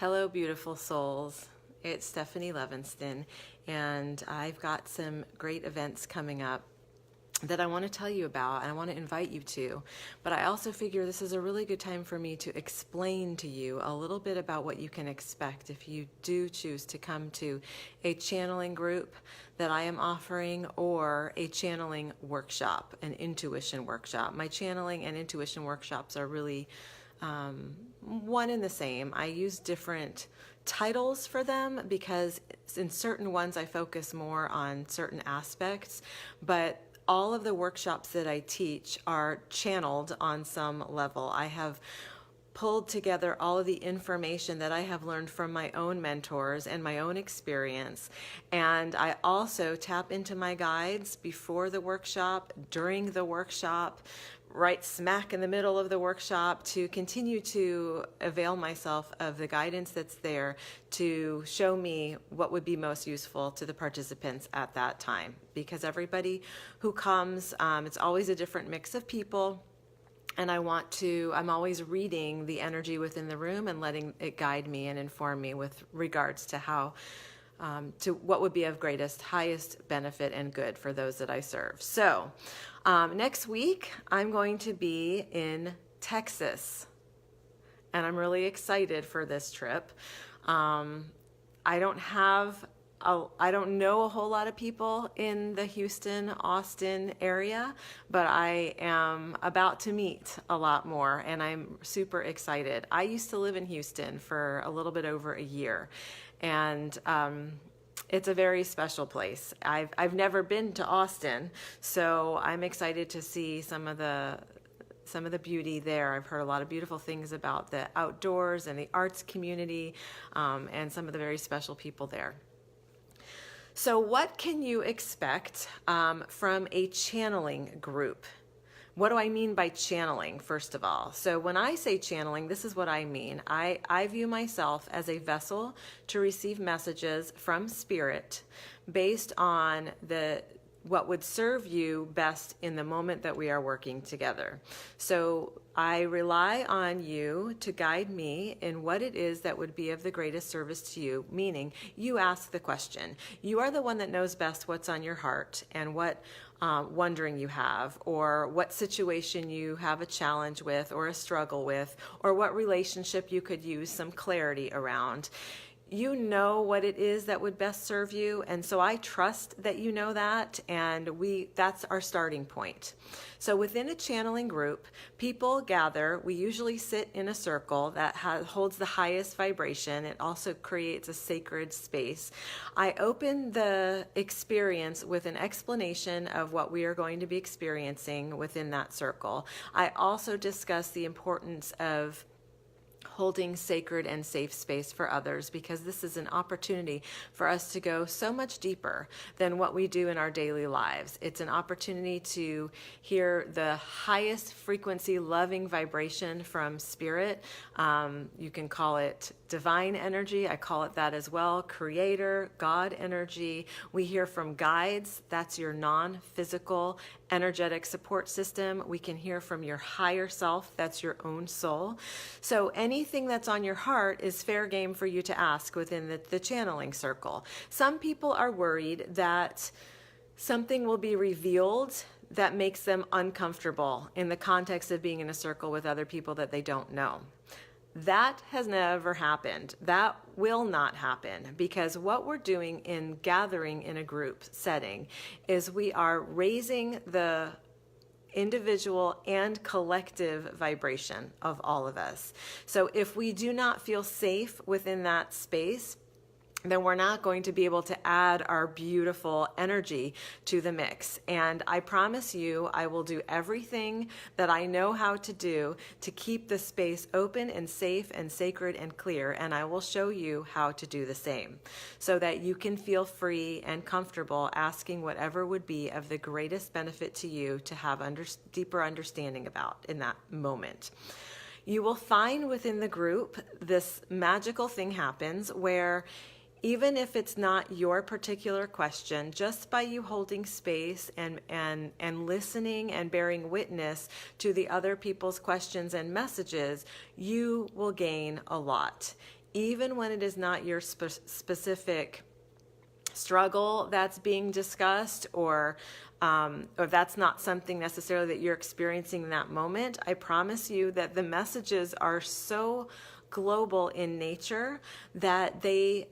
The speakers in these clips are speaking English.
Hello, beautiful souls. It's Stephanie Levinston, and I've got some great events coming up that I want to tell you about and I want to invite you to. But I also figure this is a really good time for me to explain to you a little bit about what you can expect if you do choose to come to a channeling group that I am offering or a channeling workshop, an intuition workshop. My channeling and intuition workshops are really one and the same. I use different titles for them because in certain ones I focus more on certain aspects, but all of the workshops that I teach are channeled on some level. I have pulled together all of the information that I have learned from my own mentors and my own experience. And I also tap into my guides before the workshop, during the workshop, right smack in the middle of the workshop to continue to avail myself of the guidance that's there to show me what would be most useful to the participants at that time. Because everybody who comes, it's always a different mix of people. And I'm always reading the energy within the room and letting it guide me and inform me with regards to how to what would be of greatest, highest benefit and good for those that I serve. So next week, I'm going to be in Texas, and I'm really excited for this trip. I don't know a whole lot of people in the Houston, Austin area, but I am about to meet a lot more, and I'm super excited. I used to live in Houston for a little bit over a year, and it's a very special place. I've never been to Austin, so I'm excited to see some of the beauty there. I've heard a lot of beautiful things about the outdoors and the arts community, and some of the very special people there. So what can you expect from a channeling group? What do I mean by channeling, first of all? So when I say channeling, this is what I mean. I view myself as a vessel to receive messages from Spirit based on what would serve you best in the moment that we are working together. So I rely on you to guide me in what it is that would be of the greatest service to you, meaning you ask the question. You are the one that knows best what's on your heart and what wondering you have, or what situation you have a challenge with or a struggle with, or what relationship you could use some clarity around. You know what it is that would best serve you, and so I trust that you know that, and that's our starting point. So within a channeling group, people gather. We usually sit in a circle that holds the highest vibration. It also creates a sacred space. I open the experience with an explanation of what we are going to be experiencing within that circle. I also discuss the importance of holding sacred and safe space for others, because this is an opportunity for us to go so much deeper than what we do in our daily lives. It's an opportunity to hear the highest frequency, loving vibration from Spirit. You can call it divine energy. I call it that as well. Creator, God energy. We hear from guides. That's your non-physical energetic support system. We can hear from your higher self. That's your own soul. So anything that's on your heart is fair game for you to ask within the channeling circle. Some people are worried that something will be revealed that makes them uncomfortable in the context of being in a circle with other people that they don't know. That has never happened. That will not happen, because what we're doing in gathering in a group setting is we are raising the individual and collective vibration of all of us. So if we do not feel safe within that space, then we're not going to be able to add our beautiful energy to the mix. And I promise you, I will do everything that I know how to do to keep the space open and safe and sacred and clear. And I will show you how to do the same so that you can feel free and comfortable asking whatever would be of the greatest benefit to you to have deeper understanding about in that moment. You will find within the group this magical thing happens where even if it's not your particular question, just by you holding space and listening and bearing witness to the other people's questions and messages, you will gain a lot. even when it is not your specific struggle that's being discussed, or that's not something necessarily that you're experiencing in that moment, I promise you that the messages are so global in nature that they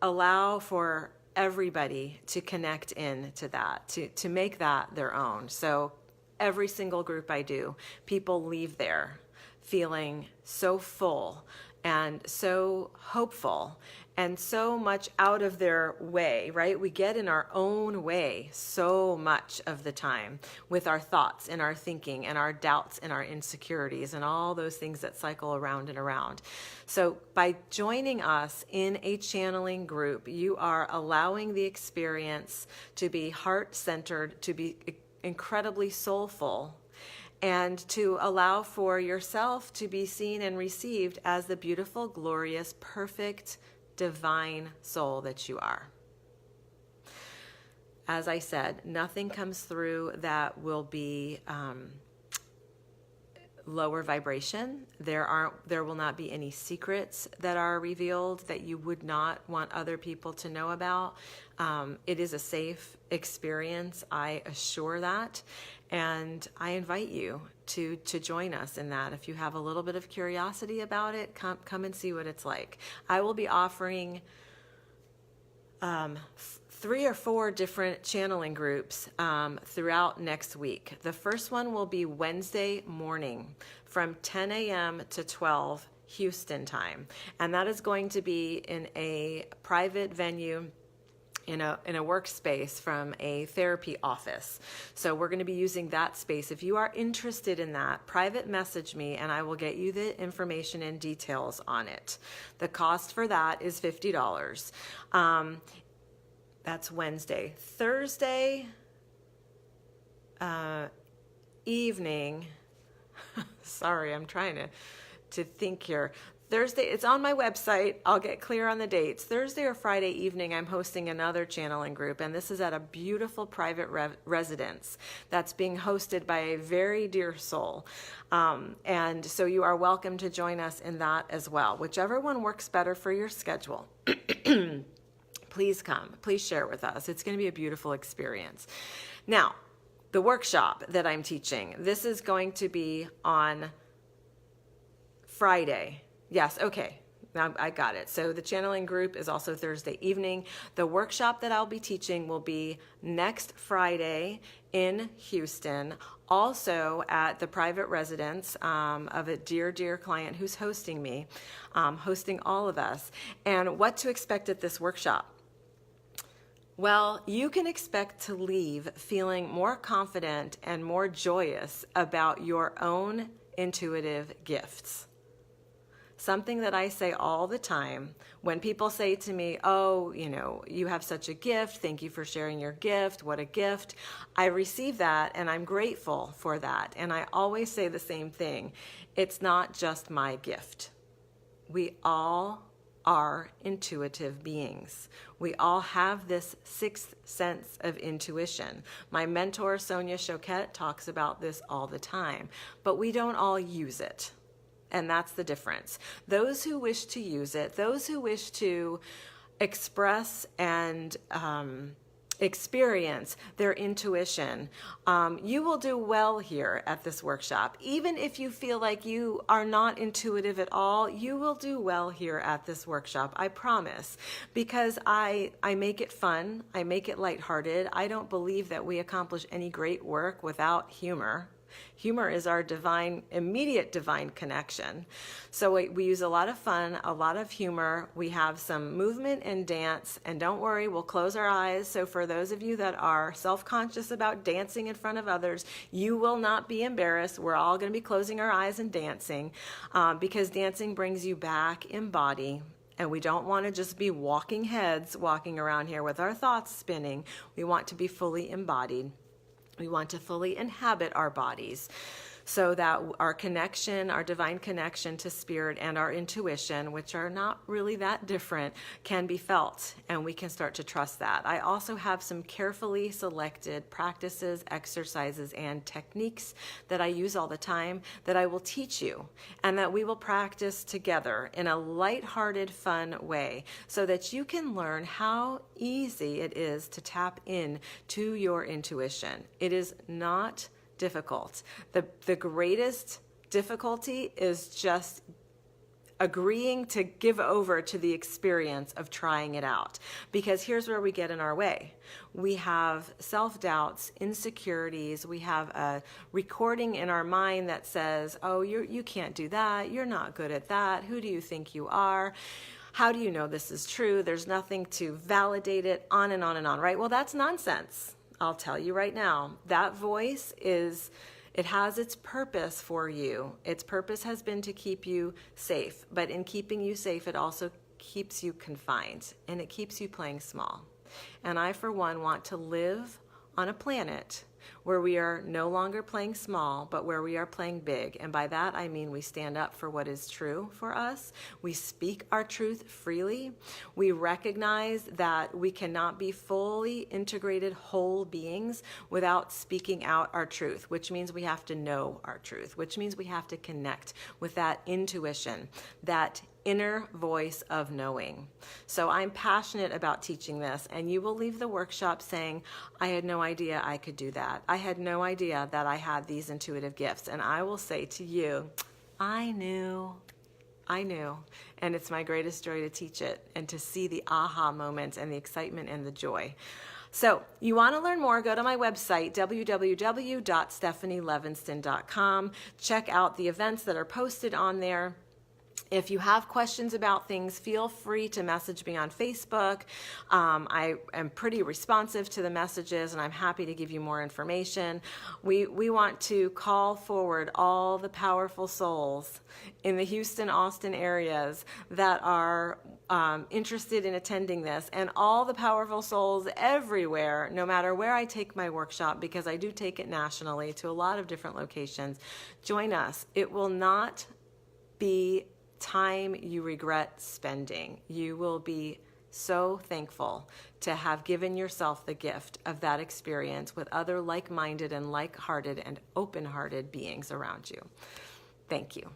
allow for everybody to connect in to that, to make that their own. So every single group I do, people leave there feeling so full and so hopeful and so much out of their way, right? We get in our own way so much of the time with our thoughts and our thinking and our doubts and our insecurities and all those things that cycle around and around. So by joining us in a channeling group, you are allowing the experience to be heart-centered, to be incredibly soulful, and to allow for yourself to be seen and received as the beautiful, glorious, perfect, divine soul that you are. As I said, nothing comes through that will be lower vibration. There will not be any secrets that are revealed that you would not want other people to know about. It is a safe experience, I assure that, and I invite you to join us in that. If you have a little bit of curiosity about it, come and see what it's like. I will be offering 3 or 4 different channeling groups throughout next week. The first one will be Wednesday morning from 10 a.m. to 12 Houston time, and that is going to be in a private venue, in a workspace from a therapy office. So we're going to be using that space. If you are interested in that, private message me and I will get you the information and details on it. The cost for that is $50. That's Wednesday. Thursday evening, sorry, I'm trying to think here. Thursday, it's on my website. I'll get clear on the dates. Thursday or Friday evening, I'm hosting another channeling group, and this is at a beautiful private residence that's being hosted by a very dear soul. And so you are welcome to join us in that as well. Whichever one works better for your schedule. Please come. Please share with us. It's going to be a beautiful experience. Now, the workshop that I'm teaching, this is going to be on Friday. Yes, okay. Now I got it. So the channeling group is also Thursday evening. The workshop that I'll be teaching will be next Friday in Houston, also at the private residence of a dear, dear client who's hosting me, hosting all of us. And what to expect at this workshop? Well, you can expect to leave feeling more confident and more joyous about your own intuitive gifts. Something that I say all the time when people say to me, oh, you have such a gift. Thank you for sharing your gift. What a gift. I receive that and I'm grateful for that. And I always say the same thing. It's not just my gift. We all are intuitive beings. We all have this sixth sense of intuition. My mentor, Sonia Choquette, talks about this all the time, but we don't all use it. And that's the difference. Those who wish to use it, those who wish to express and experience their intuition, you will do well here at this workshop. Even if you feel like you are not intuitive at all, you will do well here at this workshop, I promise, because I make it fun, I make it lighthearted. I don't believe that we accomplish any great work without humor. Humor is our immediate divine connection. So we use a lot of fun, a lot of humor. We have some movement and dance, and don't worry, we'll close our eyes. So for those of you that are self-conscious about dancing in front of others, you will not be embarrassed. We're all going to be closing our eyes and dancing because dancing brings you back in body. And we don't want to just be walking heads walking around here with our thoughts spinning. We want to be fully embodied. We want to fully inhabit our bodies. so that our connection, our divine connection to spirit and our intuition, which are not really that different, can be felt, and we can start to trust that. I also have some carefully selected practices, exercises, and techniques that I use all the time that I will teach you and that we will practice together in a lighthearted, fun way so that you can learn how easy it is to tap in to your intuition. It is not difficult. The greatest difficulty is just agreeing to give over to the experience of trying it out. Because here's where we get in our way. We have self-doubts, insecurities. We have a recording in our mind that says, oh, you can't do that. You're not good at that. Who do you think you are? How do you know this is true? There's nothing to validate it, on and on and on, right? Well, that's nonsense. I'll tell you right now. That voice it has its purpose for you. Its purpose has been to keep you safe. But in keeping you safe, it also keeps you confined, and it keeps you playing small. And I, for one, want to live on a planet where we are no longer playing small, but where we are playing big. And by that, I mean we stand up for what is true for us. We speak our truth freely. We recognize that we cannot be fully integrated whole beings without speaking out our truth, which means we have to know our truth, which means we have to connect with that intuition, that inner voice of knowing. So I'm passionate about teaching this, and you will leave the workshop saying, I had no idea I could do that. I had no idea that I had these intuitive gifts. And I will say to you, I knew. And it's my greatest joy to teach it and to see the aha moments and the excitement and the joy. So you want to learn more, go to my website, www.stephanielevinston.com. Check out the events that are posted on there. If you have questions about things, feel free to message me on Facebook. I am pretty responsive to the messages, and I'm happy to give you more information. We want to call forward all the powerful souls in the Houston, Austin areas that are interested in attending this, and all the powerful souls everywhere, no matter where I take my workshop, because I do take it nationally to a lot of different locations. Join us. It will not be time you regret spending. You will be so thankful to have given yourself the gift of that experience with other like-minded and like-hearted and open-hearted beings around you. Thank you.